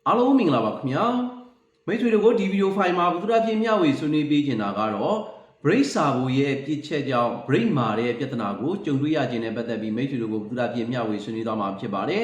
အားလုံးမင်္ဂလာပါခင်ဗျာမိတ်ဆွေတို့ဒီဗီဒီယိုဖိုင်မှာဘုသူရပြင်းမျှဝေဆွေးနွေးပေးနေတာကတော့ brake servo ရဲ့ပြစ်ချက်ကြောင့် brake မာတဲ့ပြဿနာကိုကြုံတွေ့ရခြင်းနဲ့ပတ်သက်ပြီးမိတ်ဆွေတို့ကိုဘုသူရပြင်းမျှဝေဆွေးနွေးသွားမှာဖြစ်ပါတယ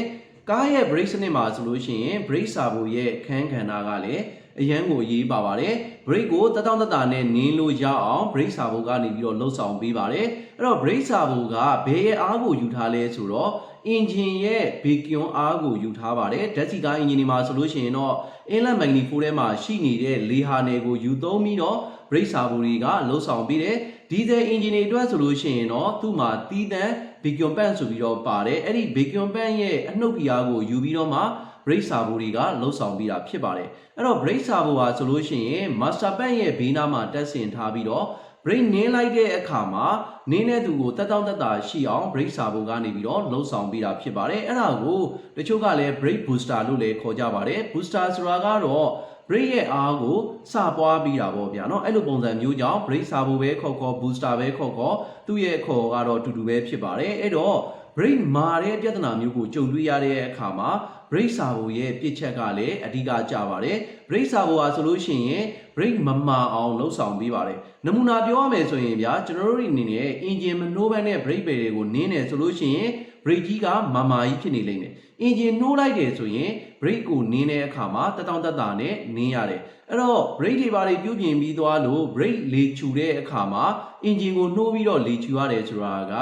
်ကားရဲ့ brake စနစ်မှာဆိုလို့ရှိရင် brake servo ရဲ့ခန်းခန္ဓာကလည်းအရန်ကိုရေးပါပါတယ် brake ကိုတတောင့်တတနဲ့နင်းလို့ရအောင် brake servo ကနေပြီးတော့လှုပ်ဆောင်ပေးပါတယ်အဲ့တော့ brake servo ကဘယ်ရဲ့အားကိုယူထားလဲဆိုတော့အင်ဂျင်ရဲ့ဘေကွန်အားကိုယူထားပါတယ်ဓာတ်ဆီကားအင်ဂျင်တွေမှာဆိုလို့ရှိရင်တော့အင်လက်မက်ဂနီဖိုထဲမှာရှိနေတဲ့လေဟာနယ်ကိုယူသုံးပြီးတော့ brake servo တွေကလှုပ်ဆောင်ပေးတယ်ဒီဇယ်အင်ဂျင်တွေအတွက်ဆိုလို့ရှိရင်တော့သူ့မှာတီးတန့်ဘေကွန်ပန့်ဆိုပြီးတော့ပါတယ်အဲ့ဒီဘေကွန်ပန့်ရဲ့အနှုတ်ခီအားကိုယူပြီးတော့မှ brake servo တွေကလှုပ်ဆောင်ပေးတာဖြစ်ပါတယ်အဲ့တော့ brake servo ဟာဆိုလို့ရှိရင် master pad ရဲ့ဘေးနားမှာတက်ဆင်ထားပြီးတော့ brake နင်းလိုက်တဲ့အခါမှာနင်းတဲ့သူကိုတက်တောင့်တက်တာရှိအောင် brake servo ကနေပြီးတော့လှုပ်ဆောင်ပေးတာဖြစ်ပါတယ်အဲ့ဒါကိုတချို့ကလည်း brake booster လို့လည်းခေါ်ကြပါတယ် booster ဆိုတာကတော့ brake ရဲ့အားကိုစပွားပြီးတာပေါ့ဗျာเนาะအဲ့လိုပုံစံမျိုးကြောင့် brake servo ပဲခေါ်ခေါ် booster ပဲခေါ်ခေါ်သူ့ရဲ့ခေါ်ကတော့တူတူပဲဖြစ်ပါတယ်အဲ့တော့ brake မာတဲ့ပြဿနာမျိုးကိုကြုံတွေ့ရတဲ့အခါမှာ brake servo ရဲ့ပြစ်ချက်ကလည်းအဓိကကျပါတယ် brake servo ဟာဆိုလို့ရှိရင် brake မမာအောင်လှုပ်ဆောင်ပေးပါတယ်နမူနာပြောရမယ်ဆိုရင်ဗျာကျွန်တော်တို့အနေနဲ့ engine မနှိုးဘဲနဲ့ brake pedal တွေကိုနင်းတယ်ဆိုလို့ရှိရင် brake ကြီးကမာမာကြီးဖြစ်နေလိမ့်မယ် engine နှိုးလိုက်တယ်ဆိုရင် brake ကိုနင်းတဲ့အခါမှာတတောင့်တတနဲ့နင်းရတယ်အဲ့တော့ brake တွေဘာတွေပြုပြင်ပြီးသွားလို့ brake လေချူတဲ့အခါမှာ engine ကိုနှိုးပြီးတော့လေချူရတယ်ဆိုတာက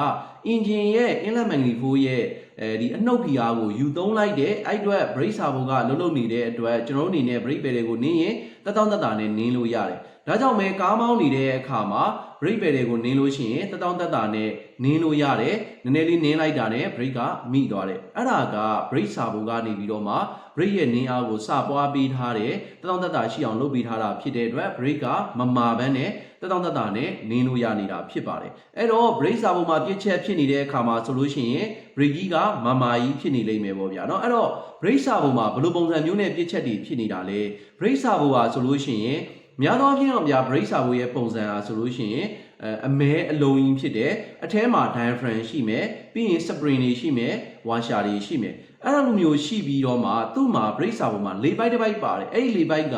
engine ရဲ့ inlet manifold ရဲ့ဒီအနှုတ်ခီအားကိုယူသုံးလိုက်တဲ့အဲ့အတွက် brake servo ကလှုပ်လှုပ်နေတဲ့အတွက်ကျွန်တော်တို့အနေနဲ့ brake pedal ကိုနင်းရင်တတောင့်တတနဲ့နင်းလို့ရတယ်ဒါကြောင့်မဲကားမောင်းနေတဲ့အခါမှာ brake pedal ကိုနင်းလို့ရှိရင်တတောင့်တတနဲ့နင်းလို့ရတယ်နည်းနည်းလေးနင်းလိုက်တာနဲ့ brake ကမိသွားတယ်အဲ့ဒါက brake servo ကနေပြီးတော့မှ brake ရဲ့နင်းအားကိုစပွားပေးထားတယ်တတောင့်တတရှိအောင်လုပ်ပေးထားတာဖြစ်တဲ့အတွက် brake ကမမာဘန်းနဲ့တတောင့်တတနဲ့နင်းလို့ရနေတာဖြစ်ပါတယ်အဲ့တော့ brake servo မှာပြစ်ချက်ဖြစ်နေတဲ့အခါမှာဆိုလို့ရှိရင် brake ကြီးကမာမာကြီးဖြစ်နေလိမ့်မယ်ပေါ့ဗျာเนาะအဲ့တော့ brake servo မှာဘယ်လိုပုံစံမျိုးနဲ့ပြစ်ချက်တွေဖြစ်နေတာလဲ brake servo ဟာဆိုလို့ရှိရင်များသောအားဖြင့်တော့ဗျာ brake servo ရဲ့ပုံစံဟာဆိုလို့ရှိရင်အမဲအလုံးကြီးဖြစ်တယ်အထဲမှာ diaphragm ရှိမယ်ပြီးရင် spring တွေရှိမယ် washer တွေရှိမယ်အဲ့လိုမျိုးရှိပြီးတော့မှသူ့မှာ brake servo မှာလေပိုက်တစ်ပိုက်ပါတယ်အဲ့ဒီလေပိုက်က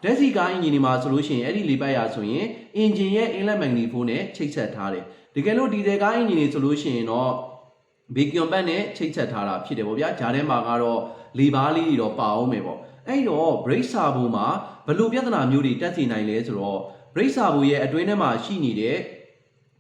ဓာတ်ဆီကားအင်ဂျင်တွေမှာဆိုလို့ရှိရင်အဲ့ဒီလေပိုက်ရာဆိုရင်အင်ဂျင်ရဲ့ inlet manifold နဲ့ချိတ်ဆက်ထားတယ်တကယ်လို့ဒီဇယ်ကားအင်ဂျင်တွေဆိုလို့ရှိရင်တော့ဘေကွန်ပန့်နဲ့ချိတ်ဆက်ထားတာဖြစ်တယ်ပေါ့ဗျာဂျားထဲမှာကတော့လေပါးလေးတွေတော့ပါအောင်မယ်ပေါ့အဲ့တော့ brake servo မှာဘယ်လိုပြဿနာမျိုးတွေတက်စီနိုင်လဲဆိုတော့ brake servo ရဲ့အတွင်းထဲမှာရှိနေတဲ့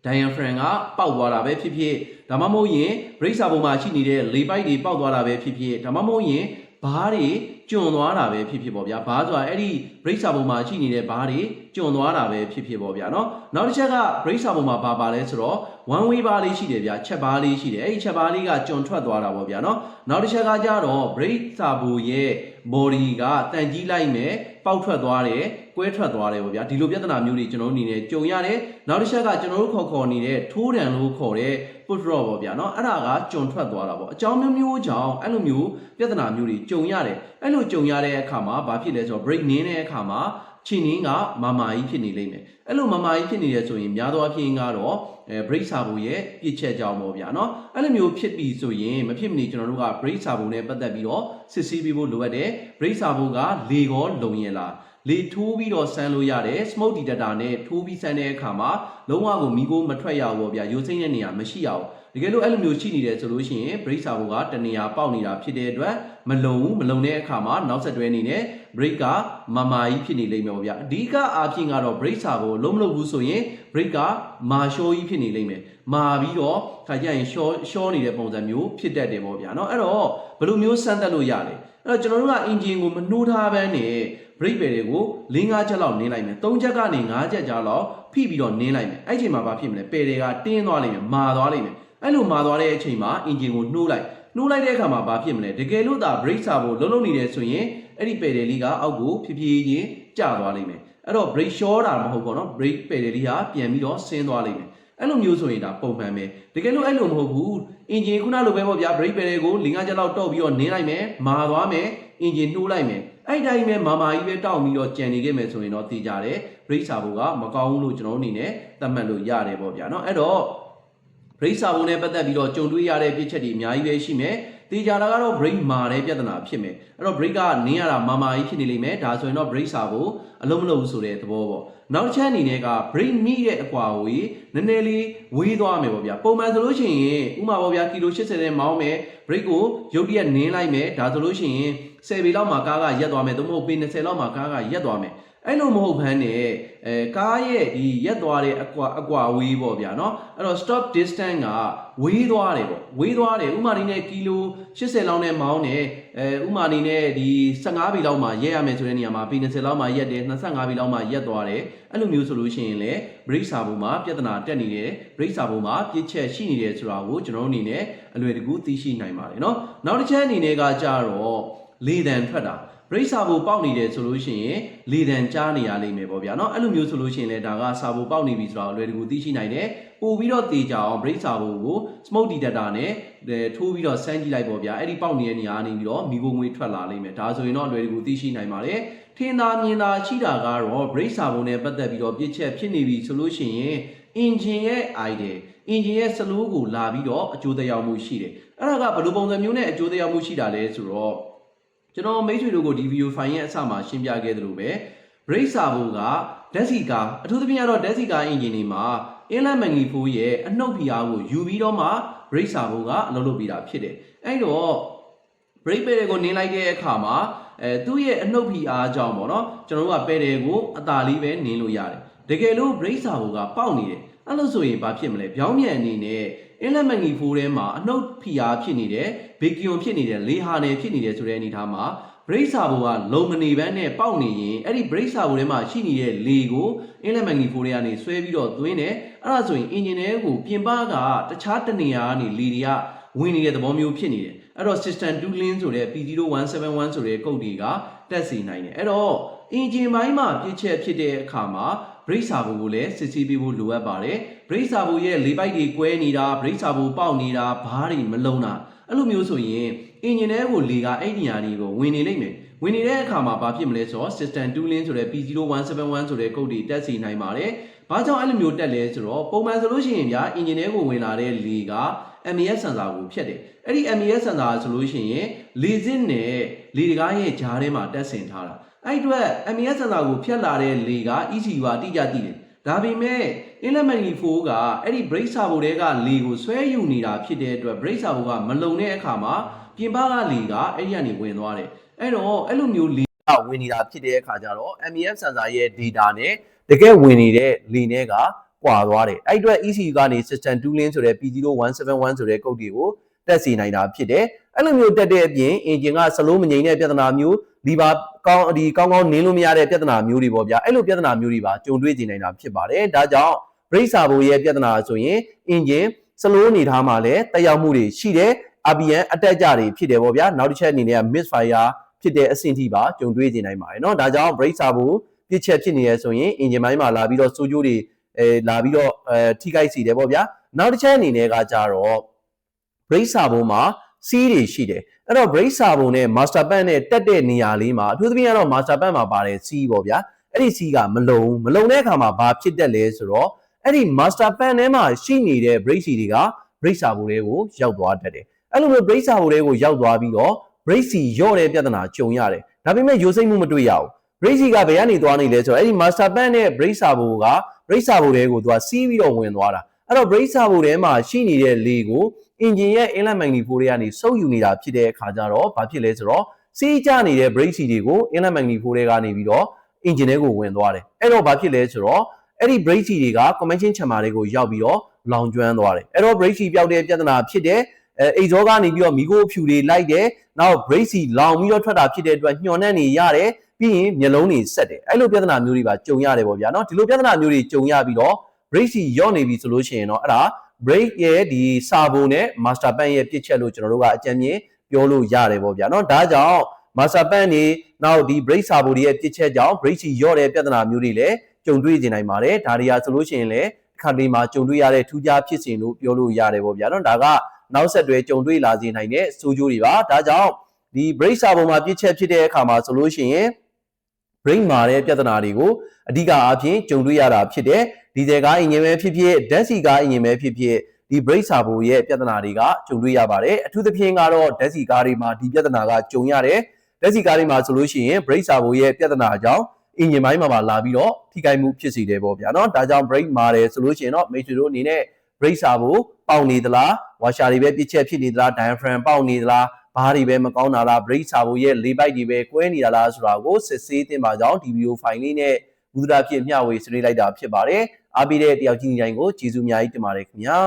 diaphragm ကပေါက်သွားတာပဲဖြစ်ဖြစ်ဒါမှမဟုတ်ရင် brake servo မှာရှိနေတဲ့လေပိုက်တွေပေါက်သွားတာပဲဖြစ်ဖြစ်ဒါမှမဟုတ်ရင်ဘားတွေကျွံသွားတာပဲဖြစ်ဖြစ်ပေါ့ဗျာဘားဆိုတာအဲ့ဒီ brake servo မှာရှိနေတဲ့ဘားတွေကျွံသွားတာပဲဖြစ်ဖြစ်ပေါ့ဗျာเนาะနောက်တစ်ချက်က brake servo မှာဘာပါလဲဆိုတော့ one way ဘားလေးရှိတယ်ဗျာချက်ဘားလေးရှိတယ်အဲ့ဒီချက်ဘားလေးကကျွံထွက်သွားတာပေါ့ဗျာเนาะနောက်တစ်ချက်ကကြတော့ brake servo ရဲ့ body ကတန်ကြီးလိုက်မယ်ပေါက်ထွက်သွားတယ်ကွဲထွက်သွားတယ်ပေါ့ဗျာဒီလိုပြဿနာမျိုးတွေကျွန်တော်တို့အနေနဲ့ကြုံရတယ်နောက်တစ်ချက်ကကျွန်တော်တို့ခေါ်နေတဲ့ထိုးတံလို့ခေါ်တဲ့ put drop ပေါ့ဗျာเนาะအဲ့ဒါကကျွံထွက်သွားတာပေါ့အကြောင်းမျိုးမျိုးကြောင့်အဲ့လိုမျိုးပြဿနာမျိုးတွေကြုံရတယ်အဲ့လိုကြုံရတဲ့အခါမှာဘာဖြစ်လဲဆိုတော့ brake နင်းတဲ့အခါမှာခြေနင်းကမာမာကြီးဖြစ်နေလိမ့်မယ်အဲ့လိုမာမာကြီးဖြစ်နေရဆိုရင်များသောအားဖြင့်ကတော့brake servo ရဲ့ပြစ်ချက်ကြောင့်ပေါ့ဗျာเนาะအဲ့လိုမျိုးဖြစ်ပြီဆိုရင်မဖြစ်မနေကျွန်တော်တို့က brake servo နဲ့ပတ်သက်ပြီးတော့စစ်ဆေးပေးဖို့လိုအပ်တယ် brake servo ကလေကောလုံရင်လားလေထိုးပြီးတော့ဆန်းလို့ရတယ် smoke detector နဲ့ထိုးပြီးဆန်းတဲ့အခါမှာလုံးဝကိုမီးခိုးမထွက်ရဘူးပေါ့ဗျာရိုးစိမ့်တဲ့နေရာမရှိရဘူးတကယ်လို့အဲ့လိုမျိုးရှိနေတယ်ဆိုလို့ရှိရင် brake servo ကတနေရာပေါက်နေတာဖြစ်တဲ့အတွက်မလုံတဲ့အခါမှာနောက်ဆက်တွဲအနေနဲ့ brake ကမာမာကြီးဖြစ်နေလိမ့်မယ်ပေါ့ဗျာအဓိကအားဖြင့်ကတော့ brake servo လုံးမလုပ်ဘူးဆိုရင် brake ကမာရှောကြီးဖြစ်နေလိမ့်မယ်မာပြီးတော့ခါကျရင်ရှောနေတဲ့ပုံစံမျိုးဖြစ်တတ်တယ်ပေါ့ဗျာเนาะအဲ့တော့ဘယ်လိုမျိုးစမ်းသပ်လို့ရလဲအဲ့တော့ကျွန်တော်တို့က engine ကိုမနှိုးထားဘဲနဲ့ brake pedal ကို၄-၅ချက်လောက်နင်းလိုက်မယ်၃ချက်ကနေ၅ချက်ကြားလောက်ဖိပြီးတော့နင်းလိုက်မယ်အဲ့ချိန်မှာဘာဖြစ်မလဲ pedal ကတင်းသွားလိမ့်မယ်မာသွားလိမ့်မယ်အဲ့လိုမာသွားတဲ့အချိန်မှာ engine ကိုနှိုးလိုက်တဲ့အခါမှာဘာဖြစ်မလဲတကယ်လို့ဒါ brake servo လုံးနေတယ်ဆိုရင်အဲ့ဒီ pedal လေးကအောက်ကိုဖြည်းဖြည်းချင်းကျသွားလိမ့်မယ်အဲ့တော့ brake ရှောတာမဟုတ်ပေါ့နော် brake pedal လေးဟာပြန်ပြီးတော့ဆင်းသွားလိမ့်မယ်အဲ့လိုမျိုးဆိုရင်ဒါပုံမှန်ပဲတကယ်လို့အဲ့လိုမဟုတ်ဘူး engine ခုနလိုပဲပေါ့ဗျာ brake pedal ကို၄-၅ချက်လောက်တော့ပြီးတော့နင်းလိုက်မယ်မာသွားမယ် engine နှိုးလိုက်မယ်အဲ့တိုင်းပဲမာမာကြီးပဲတောက်ပြီးတော့ကြံနေခဲ့မယ်ဆိုရင်တော့သိကြတယ် brake servo ကမကောင်းဘူးလို့ကျွန်တော်အနေနဲ့သတ်မှတ်လို့ရတယ်ပေါ့ဗျာเนาะအဲ့တော့brake servo နဲ့ပတ်သက်ပြီးတော့ကြုံတွေ့ရတဲ့ပြစ်ချက်တွေအများကြီးပဲရှိမယ် တေချာတာကတော့ brake မာတဲ့ပြဿနာဖြစ်မယ်အဲ့တော့ brake ကနင်းရတာမာကြီးဖြစ်နေလိမ့်မယ်ဒါဆိုရင်တော့ brake စာဖို့အလုံးမလုံးဆိုတဲ့သဘောပေါ့နောက်တစ်ချက်အနေနဲ့က brake မိတဲ့အကွာကိုနည်းနည်းလေးဝေးသွားမယ်ပေါ့ဗျာပုံမှန်ဆိုလို့ရှိရင်ဥမာပေါ့ဗျာကီလို80နဲ့မောင်းမယ် brake ကိုရုတ်တရက်နင်းလိုက်မယ်ဒါဆိုလို့ရှိရင်10ပေလောက်မှာကားကရက်သွားမယ်သို့မဟုတ်ပေ20လောက်မှာကားကရက်သွားမယ်အဲ့လိုမဟုတ်ဘဲနဲ့ကားရဲ့ဒီရက်သွားတဲ့အကွာဝေးပေါ့ဗျာเนาะအဲ့တော့ stop distance ကဝေးသွားတယ်ပေါ့ဝေးသွားတယ်ဥမာနေနဲ့ကီလို80လောက်နဲ့မောင်းတယ်ဥမာနေနဲ့ဒီ15ပေလောက်မှာရက်ရမယ်ဆိုတဲ့နေရာမှာပေ20လောက်မှာရက်တယ်25ပေလောက်မှာရက်သွားတယ်အဲ့လိုမျိုးဆိုလို့ရှိရင်လေ brake စာပုံမှာပြဿနာတက်နေတယ် brake စာပုံမှာပြစ်ချက်ရှိနေတယ်ဆိုတာကိုကျွန်တော်တို့အနေနဲ့အလွယ်တကူသိရှိနိုင်ပါတယ်เนาะနောက်တစ်ချက်အနေနဲ့ကကြတော့လေတံထွက်တာbrake စာဖို့ပေါက်နေတယ်ဆိုလို့ရှိရင်လေတံကြားနေရလိမ့်မယ်ပေါ့ဗျာเนาะအဲ့လိုမျိုးဆိုလို့ရှိရင်လည်းဒါကစာဖို့ပေါက်နေပြီဆိုတာကိုလွယ်တကူသိရှိနိုင်တယ်ပို့ပြီးတော့တေချာအောင် brake စာဖို့ကို smoke detector နဲ့ထိုးပြီးတော့စမ်းကြည့်လိုက်ပေါ့ဗျာအဲ့ဒီပေါက်နေတဲ့နေရာကနေပြီးတော့မိဘငွေထွက်လာလိမ့်မယ်ဒါဆိုရင်တော့လွယ်တကူသိရှိနိုင်ပါတယ်ထင်သာမြင်သာရှိတာကတော့ brake စာဖို့နဲ့ပတ်သက်ပြီးတော့ပြစ်ချက်ဖြစ်နေပြီဆိုလို့ရှိရင် engine ရဲ့ idle engine ရဲ့ slow ကိုလာပြီးတော့အကျိုးသက်ရောက်မှုရှိတယ်အဲ့ဒါကဘယ်လိုပုံစံမျိုးနဲ့အကျိုးသက်ရောက်မှုရှိတာလဲဆိုတော့ကျွန်တော်မိတ်ဆွေတို့ကိုဒီဗီဒီယိုဖိုင်ရဲ့အစမှာရှင်းပြခဲ့သလိုပဲ brake စာဖို့ကဓာတ်ဆီကားအထူးသဖြင့်ကတော့ဓာတ်ဆီကား engine တွေမှာ inlet manifold ရဲ့အနှုတ်ဖိအားကိုယူပြီးတော့မှ brake စာဖို့ကအလုပ်လုပ်ပေးတာဖြစ်တယ်အဲ့တော့ brake pedal ကိုနင်းလိုက်တဲ့အခါမှာသူ့ရဲ့အနှုတ်ဖိအားကြောင့်ပေါ့နော်ကျွန်တော်တို့က pedal ကိုအသာလေးပဲနင်းလို့ရတယ်တကယ်လို့ brake စာဖို့ကပေါက်နေတယ်အဲ့လို့ဆိုရင်ဘာဖြစ်မလဲပြောင်းပြန်အနေနဲ့ inlet manifold ထဲမှာအနှုတ်ဖိအားဖြစ်နေတယ်vacuum ဖြစ်နေတယ်လေဟာနယ်ဖြစ်နေတယ်ဆိုတဲ့အနေအထားမှာ brake စာဖို့ကလုံမနေဘဲနဲ့ပေါက်နေရင်အဲ့ဒီ brake စာဖို့ထဲမှာရှိနေတဲ့လေကို inlet manifold ထဲကနေဆွဲပြီးတော့သွင်းတယ်အဲ့ဒါဆိုရင် engine ထဲကိုပြင်ပကတခြားတနေရာကနေလေတွေကဝင်နေတဲ့သဘောမျိုးဖြစ်နေတယ်အဲ့တော့ system 2 link ဆိုတဲ့ P0171 ဆိုတဲ့ကုတ်တွေကတက်စီနိုင်တယ်အဲ့တော့ engine ဘိုင်းမှာပြည့်ချက်ဖြစ်တဲ့အခါမှာ brake စာဖို့ကိုလည်းစစ်ဆေးပေးဖို့လိုအပ်ပါတယ် brake စာဖို့ရဲ့လေးပိုက်တွေကွဲနေတာ brake စာဖို့ပေါက်နေတာဘားတွေမလုံးတာအဲ့လိုမျိုးဆိုရင် engine ထဲကိုလေကအဲ့ဒီနေရာတွေကိုဝင်နေလိမ့်မယ်ဝင်နေတဲ့အခါမှာဘာဖြစ်မလဲဆိုတော့ system 2 link ဆိုတဲ့ P0171 ဆိုတဲ့ကုတ်တွေတက်စီနိုင်ပါတယ်ဘာကြောင့်အဲ့လိုမျိုးတက်လဲဆိုတော့ပုံမှန်ဆိုလို့ရှိရင်ဗျာ engine ထဲကိုဝင်လာတဲ့လေက MES sensor ကိုဖြတ်တယ်အဲ့ဒီ MES sensor ဆိုလို့ရှိရင်လေစစ်နဲ့လေတကားရဲ့ကြားထဲမှာတက်ဆင်ထားတာအဲ့အတွက် MES sensor ကိုဖြတ်လာတဲ့လေက ECU ကတိကျသိတယ်ဒါပေမဲ့ inlet manifold ကအဲ့ဒီ brake servo တွေကလေကိုဆွဲယူနေတာဖြစ်တဲ့အတွက် brake servo ကမလုံတဲ့အခါမှာပြင်ပကလေကအဲ့ဒီကနေဝင်သွားတယ်အဲ့တော့အဲ့လိုမျိုးလေကဝင်နေတာဖြစ်တဲ့အခါကျတော့ MES sensor ရဲ့ data နဲ့တကယ်ဝင်နေတဲ့လေနဲ့ကကွာသွားတယ်အဲ့အတွက် ECU ကနေ system 2 link ဆိုတဲ့ P0171 ဆိုတဲ့ကုတ်တွေကိုတက်စီနိုင်တာဖြစ်တယ်အဲ့လိုမျိုးတက်တဲ့အပြင် engine က slow မငြိမ်တဲ့ပြဿနာမျိုးဒီပါကောင်းနင်းလို့မရတဲ့ပြဿနာမျိုးတွေပေါ့ဗျာအဲ့လိုပြဿနာမျိုးတွေပါကြုံတွေ့နေနိုင်တာဖြစ်ပါတယ်ဒါကြောင့် brake servo ရဲ့ပြဿနာဆိုရင် engine slow အနေထားမှာလည်းတက်ရောက်မှုတွေရှိတယ် RPM အတက်ကြတွေဖြစ်တယ်ပေါ့ဗျာနောက်တစ်ချက်အနေနဲ့ misfire ဖြစ်တဲ့အဆင့်ထိပါကြုံတွေ့နေနိုင်ပါတယ်เนาะဒါကြောင့် brake servo ပြစ်ချက်ဖြစ်နေရဆိုရင် engine ဘိုင်းမှာလာပြီးတော့စိုးကျိုးတွေလာပြီးတော့ထိခိုက်စေတယ်ပေါ့ဗျာနောက်တစ်ချက်အနေနဲ့ကကြတော့ brake servo မှာစီးတွေရှိတယ်အဲ့တော့ brake servo နဲ့ master pad နဲ့တက်တဲ့နေရာလေးမှာအထူးသဖြင့်ကတော့ master pad မှာပါတယ်စီးပေါ့ဗျာအဲ့ဒီစီးကမလုံတဲ့အခါမှာဘာဖြစ်တတ်လဲဆိုတော့အဲ့ဒီ master pad ထဲမှာရှိနေတဲ့ brake စီတွေက brake servo တွေကိုရောက်သွားတတ်တယ်အဲ့လိုမျိုး brake servo တွေကိုရောက်သွားပြီးတော့ brake စီရော့တဲ့ပြဿနာကြုံရတယ်ဒါပေမဲ့ရိုးစိမ့်မှုမတွေ့ရဘူး brake စီကဘယ်ကနေသွားနေလဲဆိုတော့အဲ့ဒီ master pad နဲ့ brake servo က brake servo တွေကိုသူကစီးပြီးတော့ဝင်သွားတာအဲ့တော့ brake servo ထဲမှာရှိနေတဲ့လေကို engine ရဲ့ inlet manifold တွေကနေစုပ်ယူနေတာဖြစ်တဲ့အခါကျတော့ဘာဖြစ်လဲဆိုတော့စီးကျနေတဲ့ brake စီတွေကို inlet manifold တွေကနေပြီးတော့ engine ထဲကိုဝင်သွားတယ်အဲ့တော့ဘာဖြစ်လဲဆိုတော့အဲ့ဒီ brake စီတွေက convection chamber တွေကိုရောက်ပြီးတော့လောင်ကျွမ်းသွားတယ်အဲ့တော့ brake စီပြောက်တဲ့ပြဿနာဖြစ်တဲ့exhaust ကနေပြီးတော့မီးခိုးဖြူတွေလိုက်တယ်နောက် brake စီလောင်ပြီးတော့ထွက်တာဖြစ်တဲ့အတွက်ညှော်နှံ့နေရတယ်ပြီးရင်မျက်လုံးတွေဆက်တယ်အဲ့လိုပြဿနာမျိုးတွေပါကြုံရတယ်ပေါ့ဗျာเนาะဒီလိုပြဿနာမျိုးတွေကြုံရပြီးတော့ brake စီရော့နေပြီဆိုလို့ရှိရင်တော့အဲ့ဒါ brake ရဲ့ဒီ servo နဲ့ master pad ရဲ့ပြစ်ချက်လို့ကျွန်တော်တို့ကအကြံဉာဏ်ပြောလို့ရတယ်ပေါ့ဗျာเนาะဒါကြောင့် master pad နေနောက်ဒီ brake servo တွေရဲ့ပြစ်ချက်ကြောင့် brake စီရော့တဲ့ပြဿနာမျိုးတွေလည်းကြုံတွေ့နေနိုင်ပါတယ်ဒါတွေဟာဆိုလို့ရှိရင်လည်းခါလေးမှာကြုံတွေ့ရတဲ့ထူးခြားဖြစ်စဉ်လို့ပြောလို့ရတယ်ပေါ့ဗျာเนาะဒါကနောက်ဆက်တွဲကြုံတွေ့လာစေနိုင်တဲ့ဆိုးကျိုးတွေပါဒါကြောင့်ဒီ brake servo မှာပြစ်ချက်ဖြစ်တဲ့အခါမှာဆိုလို့ရှိရင် brake မှာတဲ့ပြဿနာတွေကိုအဓိကအားဖြင့်ကြုံတွေ့ရတာဖြစ်တဲ့ဒီဇယ်ကားအင်ဂျင်ပဲဖြစ်ဖြစ်ဓာတ်ဆီကားအင်ဂျင်ပဲဖြစ်ဖြစ် ဒီ brake servo ရဲ့ပြဿနာတွေကကြုံတွေ့ရပါတယ်အထူးသဖြင့်ကတော့ဓာတ်ဆီကားတွေမှာဒီပြဿနာကကြုံရတယ်ဓာတ်ဆီကားတွေမှာဆိုလို့ရှိရင် brake servo ရဲ့ပြဿနာကြောင့်အင်ဂျင်ပိုင်းမှာလာပြီးတော့ထိခိုက်မှုဖြစ်စေတယ်ပေါ့ဗျာနော်ဒါကြောင့် brake မာတယ်ဆိုလို့ရှိရင်တော့မိတ်ဆွေတို့အနေနဲ့ brake servo ပေါက်နေသလားဝါရှာတွေပဲပြစ်ချက်ဖြစ်နေသလား diaphragm ပေါက်နေသလားဘားတွေပဲမကောင်းတာလား brake servo ရဲ့လေးပိုက်တွေပဲကွဲနေတာလားဆိုတာကိုစစ်ဆေးသင့်ပါကြောင်းဒီဗီဒီယိုဖိုင်လေးနဲ့ဘုဒ္ဓဖြစ်မျှဝေဆွေးနွေးလိုက်တာဖြစ်ပါတယ်အားပေးတဲ့တယောက်ချင်းတိုင်းကိုကျေးဇူးအများကြီးတင်ပါတယ်ခင်ဗျာ